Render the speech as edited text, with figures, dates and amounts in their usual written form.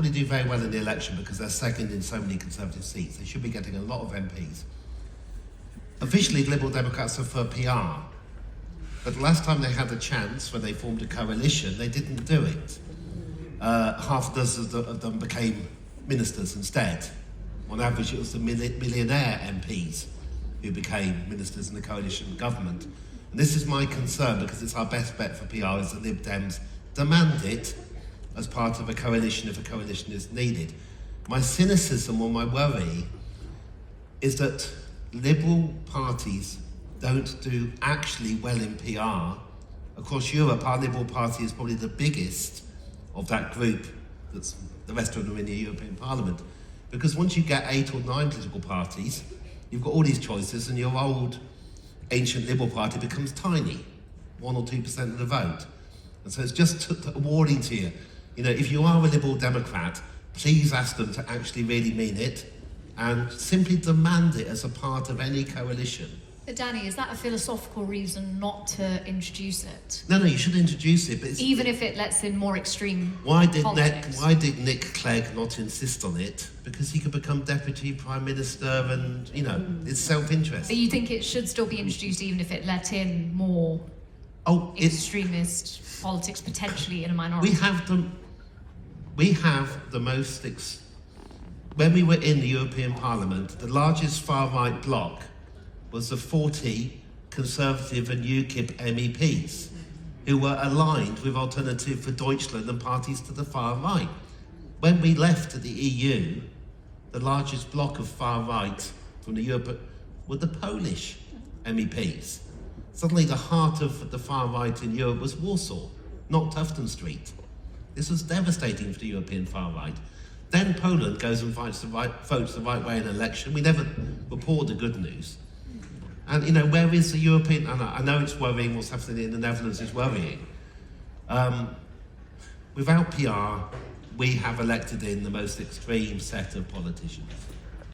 Probably do very well in the election because they're second in so many Conservative seats. They should be getting a lot of MPs. Officially, the Liberal Democrats are for PR, but the last time they had a chance when they formed a coalition, they didn't do it. Half a dozen of them became ministers instead. On average, it was the millionaire MPs who became ministers in the coalition government. And this is my concern because it's our best bet for PR is the Lib Dems demand it as part of a coalition if a coalition is needed. My cynicism or my worry is that Liberal parties don't do actually well in PR. Across Europe, our Liberal Party is probably the biggest of that group, that's the rest of them in the European Parliament. Because once you get 8 or 9 political parties, you've got all these choices and your old ancient Liberal Party becomes tiny, 1 or 2% of the vote. And so it's just a warning to you. You know, if you are a Liberal Democrat, please ask them to actually really mean it and simply demand it as a part of any coalition. But Danny, is that a philosophical reason not to introduce it? No, you should introduce it. But even if it lets in more extreme why did Nick Clegg not insist on it? Because he could become Deputy Prime Minister and, you know, it's self-interest. But you think it should still be introduced even if it let in more extremist politics potentially in a minority? We have the most... when we were in the European Parliament, the largest far-right bloc was the 40 Conservative and UKIP MEPs who were aligned with Alternative for Deutschland and parties to the far right. When we left the EU, the largest bloc of far right from the Europe were the Polish MEPs. Suddenly the heart of the far right in Europe was Warsaw, not Tufton Street. This was devastating for the European far right. Then Poland goes and votes the right way in an election. We never report the good news. And, you know, where is the European... I know it's worrying, what's happening in the Netherlands is worrying. Without PR, we have elected in the most extreme set of politicians.